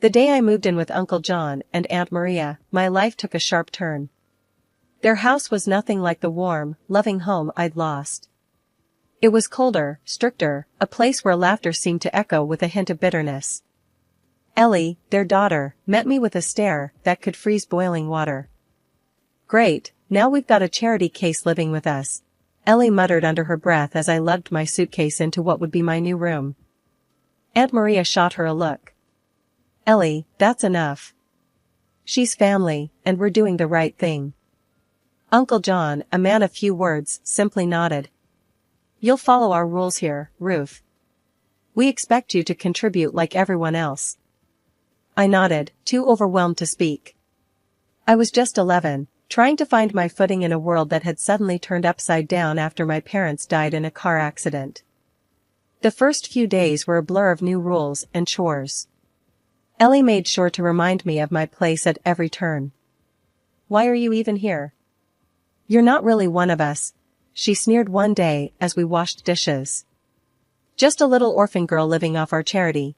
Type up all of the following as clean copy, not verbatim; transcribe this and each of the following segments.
The day I moved in with Uncle John and Aunt Maria, my life took a sharp turn. Their house was nothing like the warm, loving home I'd lost. It was colder, stricter, a place where laughter seemed to echo with a hint of bitterness. Ellie, their daughter, met me with a stare that could freeze boiling water. "Great, now we've got a charity case living with us," Ellie muttered under her breath as I lugged my suitcase into what would be my new room. Aunt Maria shot her a look. "Ellie, that's enough. She's family, and we're doing the right thing." Uncle John, a man of few words, simply nodded. "You'll follow our rules here, Ruth. We expect you to contribute like everyone else." I nodded, too overwhelmed to speak. I was just 11, trying to find my footing in a world that had suddenly turned upside down after my parents died in a car accident. The first few days were a blur of new rules and chores. Ellie made sure to remind me of my place at every turn. "Why are you even here? You're not really one of us," she sneered one day as we washed dishes. "Just a little orphan girl living off our charity."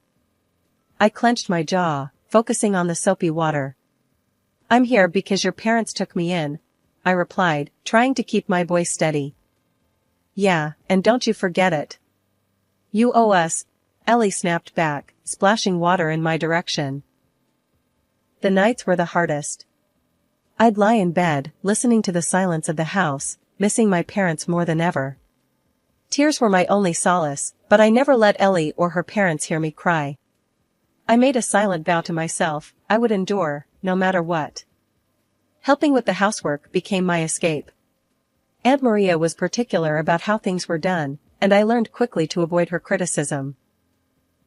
I clenched my jaw, focusing on the soapy water. "I'm here because your parents took me in," I replied, trying to keep my voice steady. "Yeah, and don't you forget it. You owe us," Ellie snapped back, splashing water in my direction. The nights were the hardest. I'd lie in bed, listening to the silence of the house, missing my parents more than ever. Tears were my only solace, but I never let Ellie or her parents hear me cry. I made a silent vow to myself, I would endure, no matter what. Helping with the housework became my escape. Aunt Maria was particular about how things were done, and I learned quickly to avoid her criticism.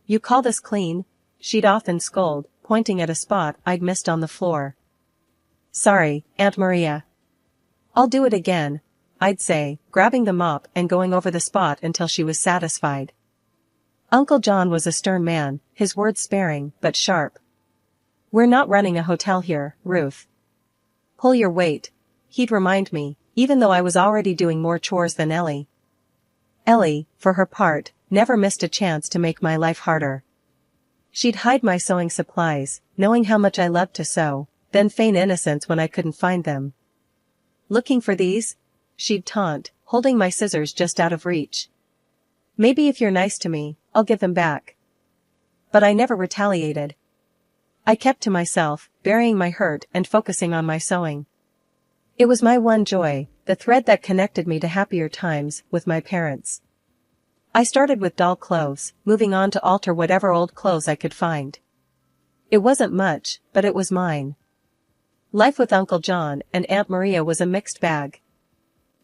"You call this clean?" she'd often scold, pointing at a spot I'd missed on the floor. "Sorry, Aunt Maria. I'll do it again," I'd say, grabbing the mop and going over the spot until she was satisfied. Uncle John was a stern man, his words sparing but sharp. "We're not running a hotel here, Ruth. Pull your weight," he'd remind me, even though I was already doing more chores than Ellie. Ellie, for her part, never missed a chance to make my life harder. She'd hide my sewing supplies, knowing how much I loved to sew, then feign innocence when I couldn't find them. "Looking for these?" she'd taunt, holding my scissors just out of reach. "Maybe if you're nice to me, I'll give them back." But I never retaliated. I kept to myself, burying my hurt and focusing on my sewing. It was my one joy, the thread that connected me to happier times with my parents. I started with doll clothes, moving on to alter whatever old clothes I could find. It wasn't much, but it was mine. Life with Uncle John and Aunt Maria was a mixed bag.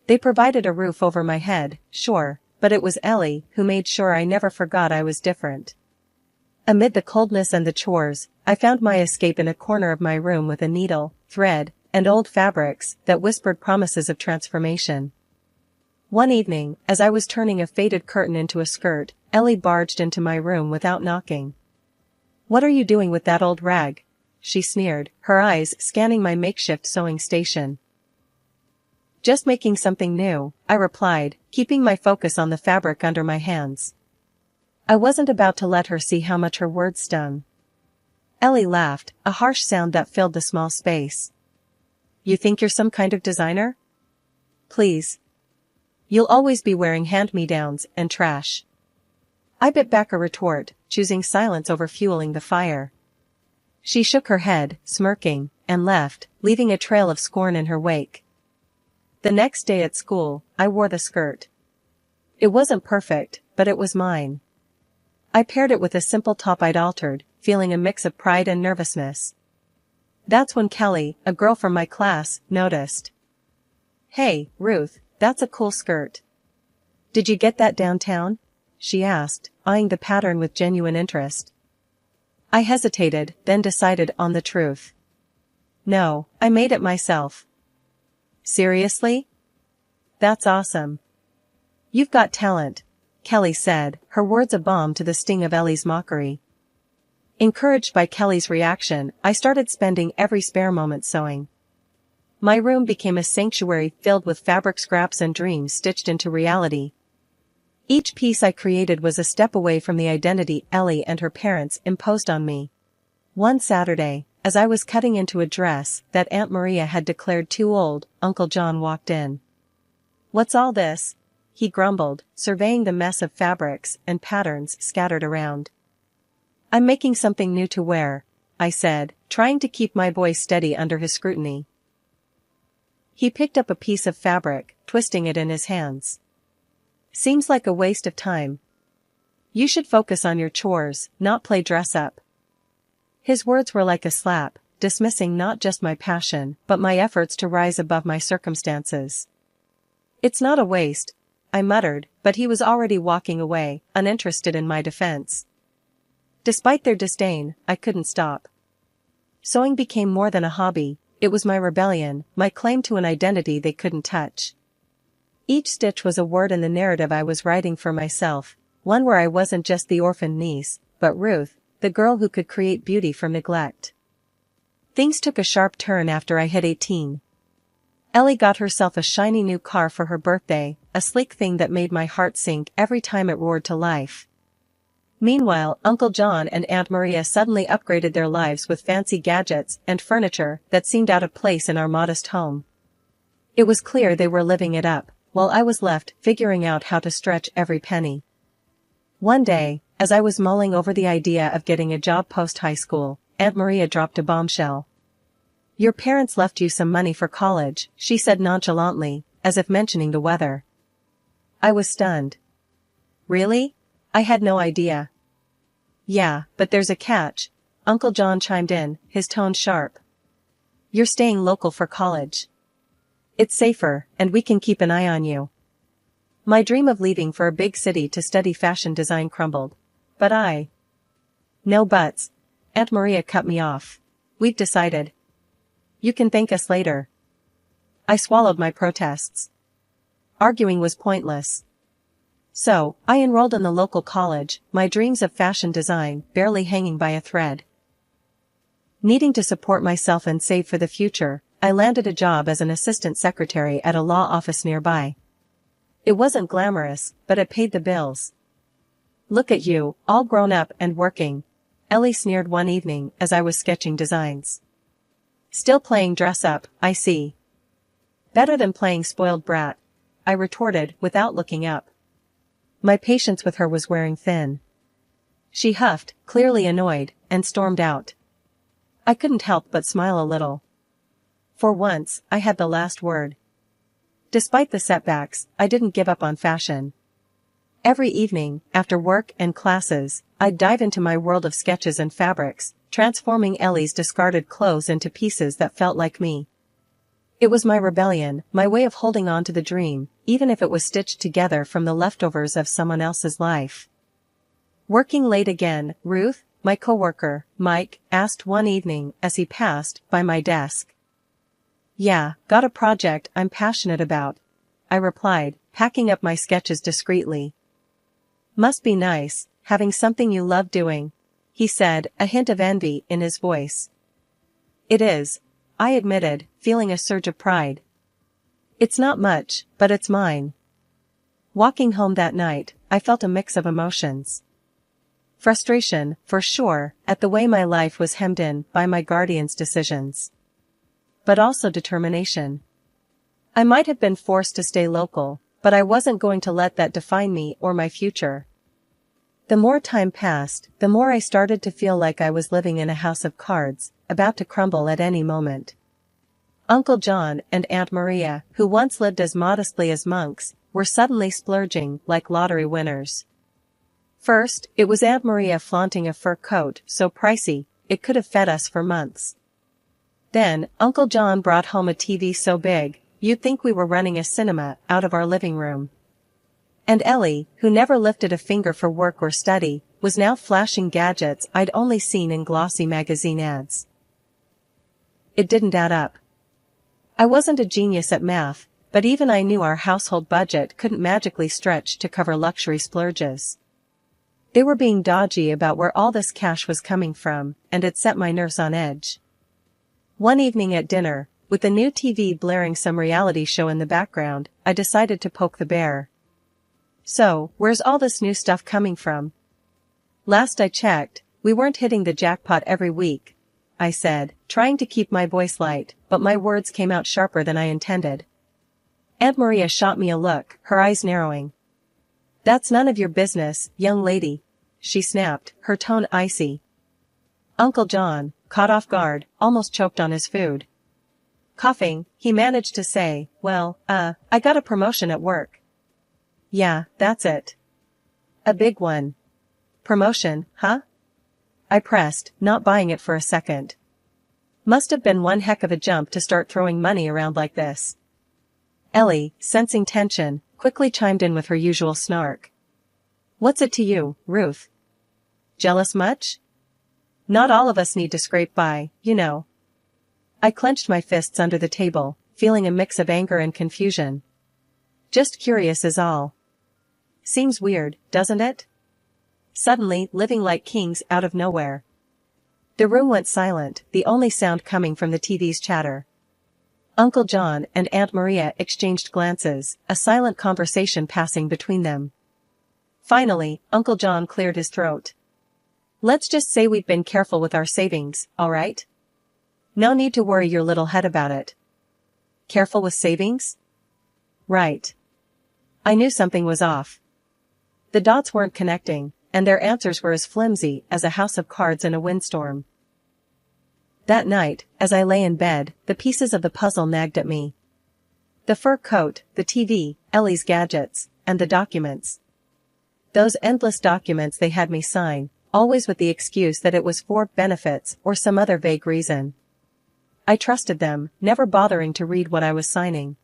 They provided a roof over my head, sure, but it was Ellie who made sure I never forgot I was different. Amid the coldness and the chores, I found my escape in a corner of my room with a needle, thread, and old fabrics that whispered promises of transformation. One evening, as I was turning a faded curtain into a skirt, Ellie barged into my room without knocking. "What are you doing with that old rag?" she sneered, her eyes scanning my makeshift sewing station. "Just making something new," I replied, keeping my focus on the fabric under my hands. I wasn't about to let her see how much her words stung. Ellie laughed, a harsh sound that filled the small space. "You think you're some kind of designer? Please. You'll always be wearing hand-me-downs and trash." I bit back a retort, choosing silence over fueling the fire. She shook her head, smirking, and left, leaving a trail of scorn in her wake. The next day at school, I wore the skirt. It wasn't perfect, but it was mine. I paired it with a simple top I'd altered, feeling a mix of pride and nervousness. That's when Kelly, a girl from my class, noticed. "Hey, Ruth, that's a cool skirt. Did you get that downtown?" she asked, eyeing the pattern with genuine interest. I hesitated, then decided on the truth. "No, I made it myself." "Seriously? That's awesome. You've got talent," Kelly said, her words a balm to the sting of Ellie's mockery. Encouraged by Kelly's reaction, I started spending every spare moment sewing. My room became a sanctuary filled with fabric scraps and dreams stitched into reality. Each piece I created was a step away from the identity Ellie and her parents imposed on me. One Saturday, as I was cutting into a dress that Aunt Maria had declared too old, Uncle John walked in. "What's all this?" he grumbled, surveying the mess of fabrics and patterns scattered around. "I'm making something new to wear," I said, trying to keep my voice steady under his scrutiny. He picked up a piece of fabric, twisting it in his hands. "Seems like a waste of time. You should focus on your chores, not play dress-up." His words were like a slap, dismissing not just my passion, but my efforts to rise above my circumstances. "It's not a waste," I muttered, but he was already walking away, uninterested in my defense. Despite their disdain, I couldn't stop. Sewing became more than a hobby, it was my rebellion, my claim to an identity they couldn't touch. Each stitch was a word in the narrative I was writing for myself, one where I wasn't just the orphaned niece, but Ruth, the girl who could create beauty from neglect. Things took a sharp turn after I hit 18. Ellie got herself a shiny new car for her birthday, a sleek thing that made my heart sink every time it roared to life. Meanwhile, Uncle John and Aunt Maria suddenly upgraded their lives with fancy gadgets and furniture that seemed out of place in our modest home. It was clear they were living it up, while I was left figuring out how to stretch every penny. One day, as I was mulling over the idea of getting a job post-high school, Aunt Maria dropped a bombshell. "Your parents left you some money for college," she said nonchalantly, as if mentioning the weather. I was stunned. "Really? I had no idea." "Yeah, but there's a catch," Uncle John chimed in, his tone sharp. "You're staying local for college. It's safer, and we can keep an eye on you." My dream of leaving for a big city to study fashion design crumbled. But "No buts," Aunt Maria cut me off. "We've decided. You can thank us later." I swallowed my protests. Arguing was pointless. So, I enrolled in the local college, my dreams of fashion design barely hanging by a thread. Needing to support myself and save for the future, I landed a job as an assistant secretary at a law office nearby. It wasn't glamorous, but it paid the bills. "Look at you, all grown up and working," Ellie sneered one evening as I was sketching designs. "Still playing dress-up, I see." "Better than playing spoiled brat," I retorted without looking up. My patience with her was wearing thin. She huffed, clearly annoyed, and stormed out. I couldn't help but smile a little. For once, I had the last word. Despite the setbacks, I didn't give up on fashion. Every evening, after work and classes, I'd dive into my world of sketches and fabrics, transforming Ellie's discarded clothes into pieces that felt like me. It was my rebellion, my way of holding on to the dream, even if it was stitched together from the leftovers of someone else's life. Working late again, Ruth, my coworker, Mike, asked one evening as he passed by my desk. "Yeah, got a project I'm passionate about," I replied, packing up my sketches discreetly. "Must be nice, having something you love doing," he said, a hint of envy in his voice. "It is," I admitted, feeling a surge of pride. "It's not much, but it's mine." Walking home that night, I felt a mix of emotions. Frustration, for sure, at the way my life was hemmed in by my guardian's decisions. But also determination. I might have been forced to stay local, but I wasn't going to let that define me or my future. The more time passed, the more I started to feel like I was living in a house of cards, about to crumble at any moment. Uncle John and Aunt Maria, who once lived as modestly as monks, were suddenly splurging like lottery winners. First, it was Aunt Maria flaunting a fur coat so pricey, it could have fed us for months. Then, Uncle John brought home a TV so big, you'd think we were running a cinema out of our living room. And Ellie, who never lifted a finger for work or study, was now flashing gadgets I'd only seen in glossy magazine ads. It didn't add up. I wasn't a genius at math, but even I knew our household budget couldn't magically stretch to cover luxury splurges. They were being dodgy about where all this cash was coming from, and it set my nerves on edge. One evening at dinner, with the new TV blaring some reality show in the background, I decided to poke the bear. "So, where's all this new stuff coming from?" Last I checked, We weren't hitting the jackpot every week, I said, trying to keep my voice light, but my words came out sharper than I intended. Aunt Maria shot me a look, her eyes narrowing. That's none of your business, young lady, she snapped, her tone icy. Uncle John, caught off guard, almost choked on his food. Coughing, he managed to say, well, I got a promotion at work. Yeah, that's it. A big one. Promotion, huh? I pressed, not buying it for a second. Must have been one heck of a jump to start throwing money around like this. Ellie, sensing tension, quickly chimed in with her usual snark. What's it to you, Ruth? Jealous much? Not all of us need to scrape by, you know. I clenched my fists under the table, feeling a mix of anger and confusion. Just curious is all. Seems weird, doesn't it? Suddenly, living like kings out of nowhere. The room went silent, the only sound coming from the TV's chatter. Uncle John and Aunt Maria exchanged glances, a silent conversation passing between them. Finally, Uncle John cleared his throat. Let's just say we've been careful with our savings, all right? No need to worry your little head about it. Careful with savings? Right. I knew something was off. The dots weren't connecting, and their answers were as flimsy as a house of cards in a windstorm. That night, as I lay in bed, the pieces of the puzzle nagged at me. The fur coat, the TV, Ellie's gadgets, and the documents. Those endless documents they had me sign, always with the excuse that it was for benefits or some other vague reason. I trusted them, never bothering to read what I was signing.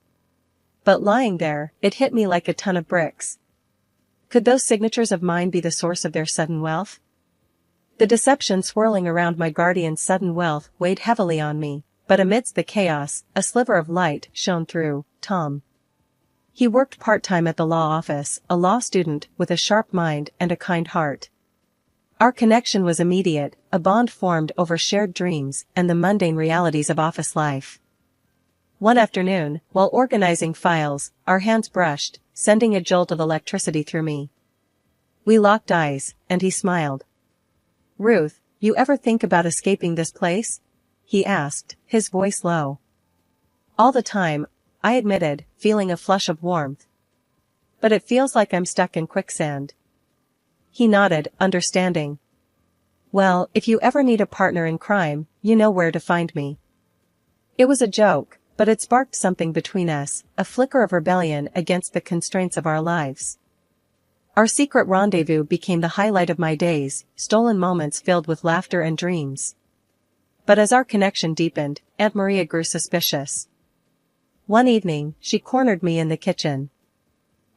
But lying there, it hit me like a ton of bricks. Could those signatures of mine be the source of their sudden wealth? The deception swirling around my guardian's sudden wealth weighed heavily on me, but amidst the chaos, a sliver of light shone through. Tom. He worked part-time at the law office, a law student with a sharp mind and a kind heart. Our connection was immediate, a bond formed over shared dreams and the mundane realities of office life. One afternoon, while organizing files, our hands brushed, sending a jolt of electricity through me. We locked eyes, and he smiled. Ruth, you ever think about escaping this place? He asked, his voice low. All the time, I admitted, feeling a flush of warmth. But it feels like I'm stuck in quicksand. He nodded, understanding. Well, if you ever need a partner in crime, you know where to find me. It was a joke, but it sparked something between us, a flicker of rebellion against the constraints of our lives. Our secret rendezvous became the highlight of my days, stolen moments filled with laughter and dreams. But as our connection deepened, Aunt Maria grew suspicious. One evening, she cornered me in the kitchen.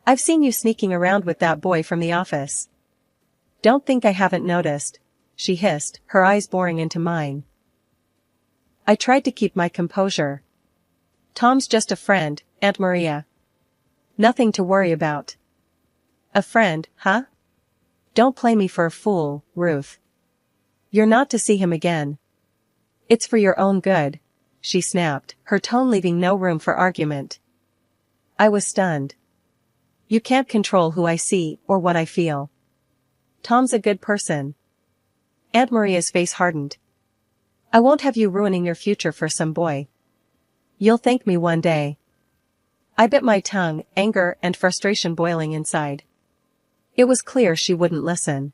I've seen you sneaking around with that boy from the office. Don't think I haven't noticed, she hissed, her eyes boring into mine. I tried to keep my composure. Tom's just a friend, Aunt Maria. Nothing to worry about. A friend, huh? Don't play me for a fool, Ruth. You're not to see him again. It's for your own good, she snapped, her tone leaving no room for argument. I was stunned. You can't control who I see or what I feel. Tom's a good person. Aunt Maria's face hardened. I won't have you ruining your future for some boy. You'll thank me one day. I bit my tongue, anger and frustration boiling inside. It was clear she wouldn't listen.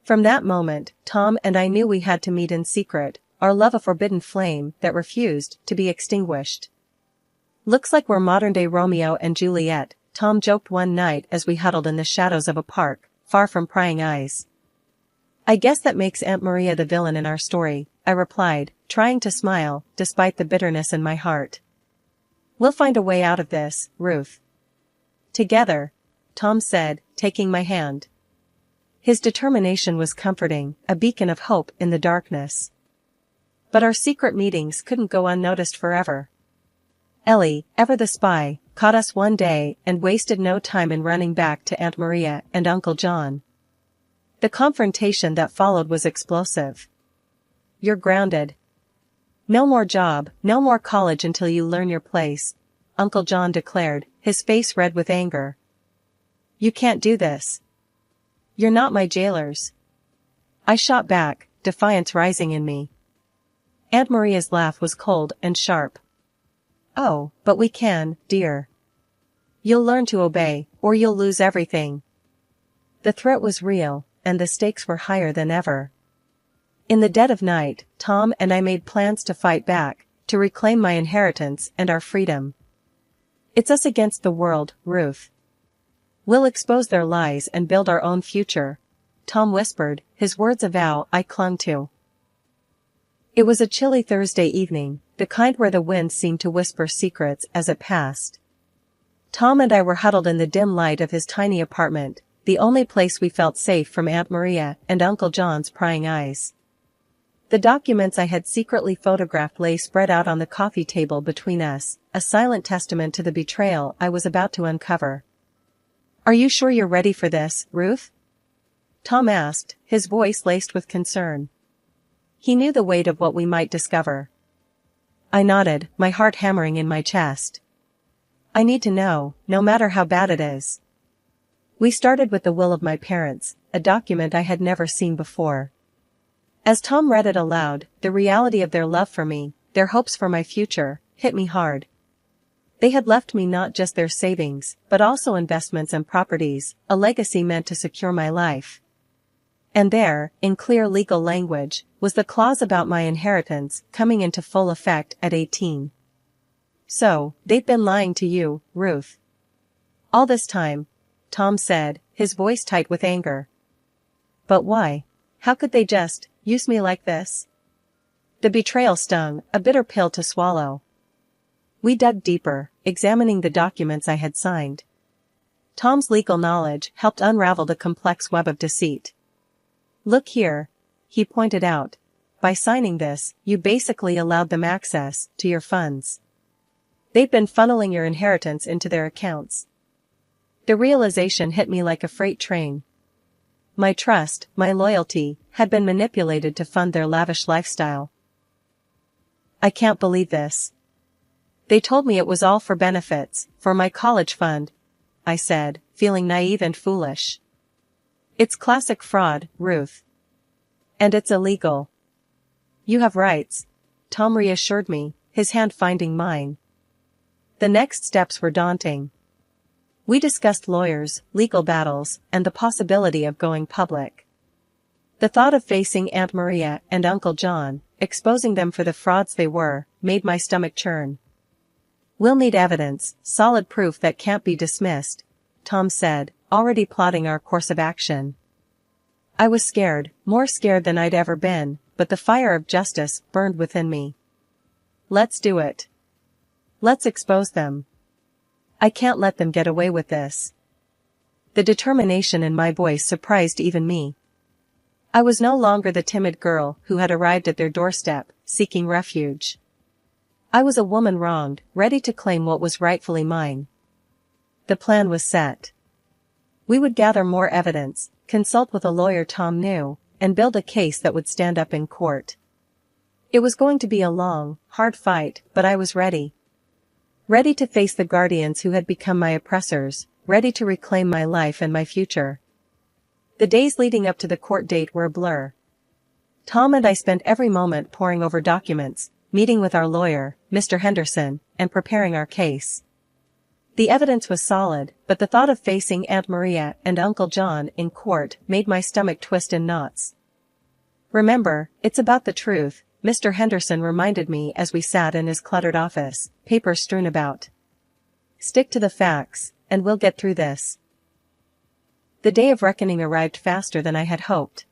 From that moment, Tom and I knew we had to meet in secret, our love a forbidden flame that refused to be extinguished. Looks like we're modern-day Romeo and Juliet, Tom joked one night as we huddled in the shadows of a park, far from prying eyes. I guess that makes Aunt Maria the villain in our story, I replied, trying to smile, despite the bitterness in my heart. We'll find a way out of this, Ruth. Together, Tom said, taking my hand. His determination was comforting, a beacon of hope in the darkness. But our secret meetings couldn't go unnoticed forever. Ellie, ever the spy, caught us one day and wasted no time in running back to Aunt Maria and Uncle John. The confrontation that followed was explosive. You're grounded. No more job, no more college until you learn your place, Uncle John declared, his face red with anger. You can't do this. You're not my jailers. I shot back, defiance rising in me. Aunt Maria's laugh was cold and sharp. Oh, but we can, dear. You'll learn to obey, or you'll lose everything. The threat was real, and the stakes were higher than ever. In the dead of night, Tom and I made plans to fight back, to reclaim my inheritance and our freedom. It's us against the world, Ruth. We'll expose their lies and build our own future, Tom whispered, his words a vow I clung to. It was a chilly Thursday evening, the kind where the wind seemed to whisper secrets as it passed. Tom and I were huddled in the dim light of his tiny apartment, the only place we felt safe from Aunt Maria and Uncle John's prying eyes. The documents I had secretly photographed lay spread out on the coffee table between us, a silent testament to the betrayal I was about to uncover. "Are you sure you're ready for this, Ruth?" Tom asked, his voice laced with concern. He knew the weight of what we might discover. I nodded, my heart hammering in my chest. I need to know, no matter how bad it is. We started with the will of my parents, a document I had never seen before. As Tom read it aloud, the reality of their love for me, their hopes for my future, hit me hard. They had left me not just their savings, but also investments and properties, a legacy meant to secure my life. And there, in clear legal language, was the clause about my inheritance coming into full effect at 18. So, they've been lying to you, Ruth. All this time, Tom said, his voice tight with anger. But why? How could they just use me like this? The betrayal stung, a bitter pill to swallow. We dug deeper, examining the documents I had signed. Tom's legal knowledge helped unravel the complex web of deceit. Look here, he pointed out. By signing this, you basically allowed them access to your funds. They've been funneling your inheritance into their accounts. The realization hit me like a freight train. My trust, my loyalty, had been manipulated to fund their lavish lifestyle. I can't believe this. They told me it was all for benefits, for my college fund, I said, feeling naive and foolish. It's classic fraud, Ruth. And it's illegal. You have rights, Tom reassured me, his hand finding mine. The next steps were daunting. We discussed lawyers, legal battles, and the possibility of going public. The thought of facing Aunt Maria and Uncle John, exposing them for the frauds they were, made my stomach churn. We'll need evidence, solid proof that can't be dismissed, Tom said, already plotting our course of action. I was scared, more scared than I'd ever been, but the fire of justice burned within me. Let's do it. Let's expose them. I can't let them get away with this. The determination in my voice surprised even me. I was no longer the timid girl who had arrived at their doorstep, seeking refuge. I was a woman wronged, ready to claim what was rightfully mine. The plan was set. We would gather more evidence, consult with a lawyer Tom knew, and build a case that would stand up in court. It was going to be a long, hard fight, but I was ready. Ready to face the guardians who had become my oppressors, ready to reclaim my life and my future. The days leading up to the court date were a blur. Tom and I spent every moment poring over documents, meeting with our lawyer, Mr. Henderson, and preparing our case. The evidence was solid, but the thought of facing Aunt Maria and Uncle John in court made my stomach twist in knots. Remember, it's about the truth, Mr. Henderson reminded me as we sat in his cluttered office, papers strewn about. Stick to the facts, and we'll get through this. The day of reckoning arrived faster than I had hoped.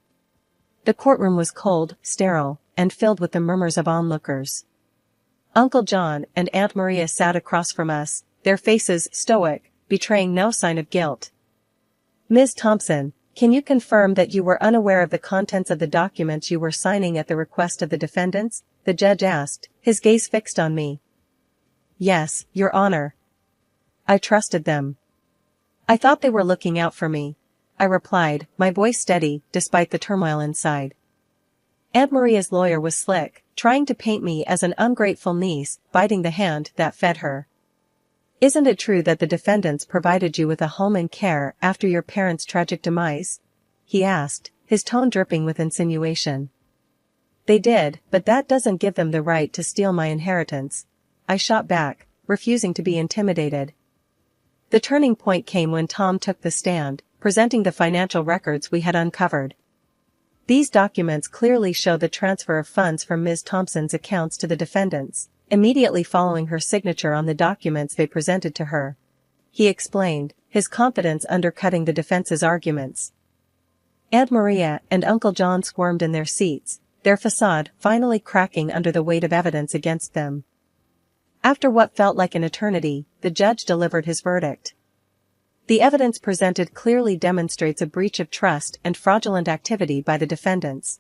The courtroom was cold, sterile, and filled with the murmurs of onlookers. Uncle John and Aunt Maria sat across from us, their faces stoic, betraying no sign of guilt. Ms. Thompson, can you confirm that you were unaware of the contents of the documents you were signing at the request of the defendants? The judge asked, his gaze fixed on me. Yes, Your Honor. I trusted them. I thought they were looking out for me, I replied, my voice steady, despite the turmoil inside. Aunt Maria's lawyer was slick, trying to paint me as an ungrateful niece, biting the hand that fed her. Isn't it true that the defendants provided you with a home and care after your parents' tragic demise? He asked, his tone dripping with insinuation. They did, but that doesn't give them the right to steal my inheritance. I shot back, refusing to be intimidated. The turning point came when Tom took the stand, presenting the financial records we had uncovered. These documents clearly show the transfer of funds from Ms. Thompson's accounts to the defendants, immediately following her signature on the documents they presented to her. He explained, his confidence undercutting the defense's arguments. Aunt Maria and Uncle John squirmed in their seats, their facade finally cracking under the weight of evidence against them. After what felt like an eternity, the judge delivered his verdict. The evidence presented clearly demonstrates a breach of trust and fraudulent activity by the defendants.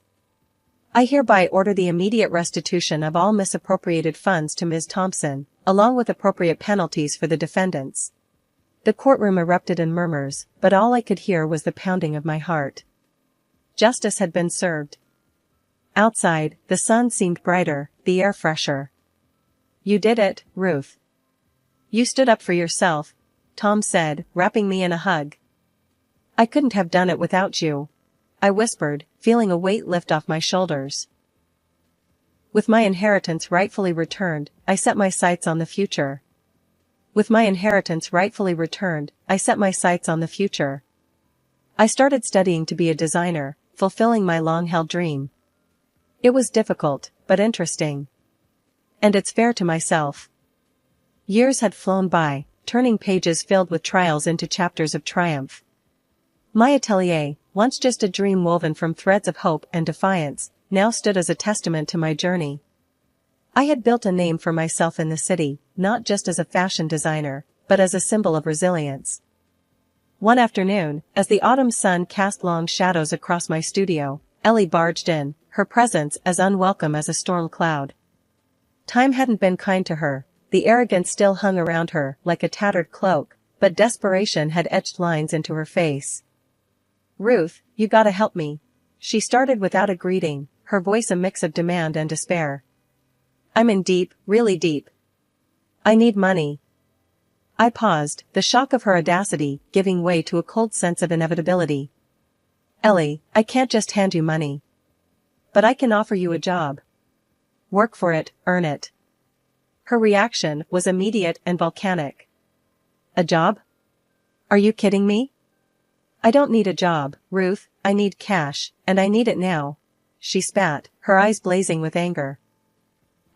I hereby order the immediate restitution of all misappropriated funds to Ms. Thompson, along with appropriate penalties for the defendants. The courtroom erupted in murmurs, but all I could hear was the pounding of my heart. Justice had been served. Outside, the sun seemed brighter, the air fresher. You did it, Ruth. You stood up for yourself, Tom said, wrapping me in a hug. I couldn't have done it without you, I whispered, feeling a weight lift off my shoulders. With my inheritance rightfully returned, I set my sights on the future. With my inheritance rightfully returned, I set my sights on the future. I started studying to be a designer, fulfilling my long-held dream. It was difficult, but interesting. And it's fair to myself. Years had flown by, turning pages filled with trials into chapters of triumph. My atelier, once just a dream woven from threads of hope and defiance, now stood as a testament to my journey. I had built a name for myself in the city, not just as a fashion designer, but as a symbol of resilience. One afternoon, as the autumn sun cast long shadows across my studio, Ellie barged in, her presence as unwelcome as a storm cloud. Time hadn't been kind to her, the arrogance still hung around her like a tattered cloak, but desperation had etched lines into her face. Ruth, you gotta help me. She started without a greeting, her voice a mix of demand and despair. I'm in deep, really deep. I need money. I paused, the shock of her audacity giving way to a cold sense of inevitability. Ellie, I can't just hand you money. But I can offer you a job. Work for it, earn it. Her reaction was immediate and volcanic. A job? Are you kidding me? I don't need a job, Ruth, I need cash, and I need it now. She spat, her eyes blazing with anger.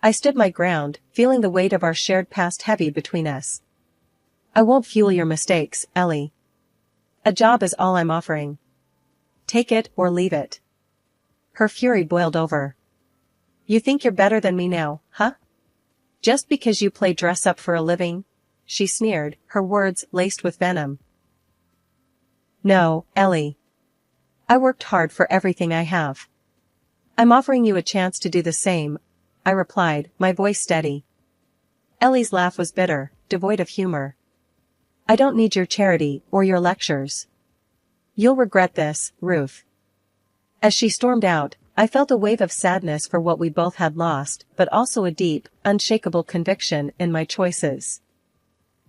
I stood my ground, feeling the weight of our shared past heavy between us. I won't fuel your mistakes, Ellie. A job is all I'm offering. Take it or leave it. Her fury boiled over. You think you're better than me now, huh? Just because you play dress up for a living? She sneered, her words laced with venom. No, Ellie. I worked hard for everything I have. I'm offering you a chance to do the same, I replied, my voice steady. Ellie's laugh was bitter, devoid of humor. I don't need your charity or your lectures. You'll regret this, Ruth. As she stormed out, I felt a wave of sadness for what we both had lost, but also a deep, unshakable conviction in my choices.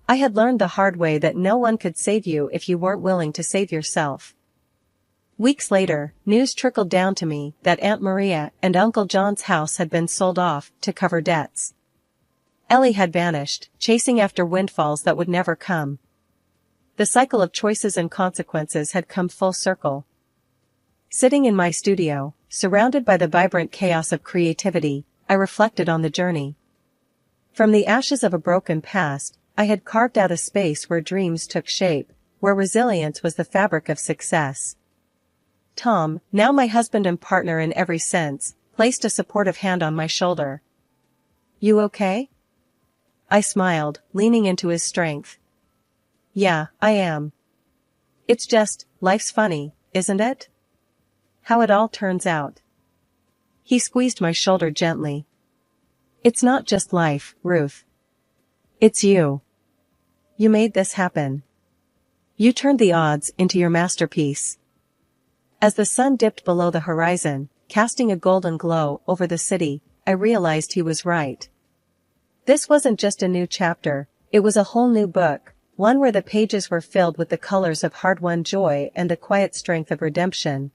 I had learned the hard way that no one could save you if you weren't willing to save yourself. Weeks later, news trickled down to me that Aunt Maria and Uncle John's house had been sold off to cover debts. Ellie had vanished, chasing after windfalls that would never come. The cycle of choices and consequences had come full circle. Sitting in my studio, surrounded by the vibrant chaos of creativity, I reflected on the journey. From the ashes of a broken past, I had carved out a space where dreams took shape, where resilience was the fabric of success. Tom, now my husband and partner in every sense, placed a supportive hand on my shoulder. You okay? I smiled, leaning into his strength. Yeah, I am. It's just, life's funny, isn't it? How it all turns out. He squeezed my shoulder gently. It's not just life, Ruth. It's you. You made this happen. You turned the odds into your masterpiece. As the sun dipped below the horizon, casting a golden glow over the city, I realized he was right. This wasn't just a new chapter, it was a whole new book, one where the pages were filled with the colors of hard-won joy and the quiet strength of redemption.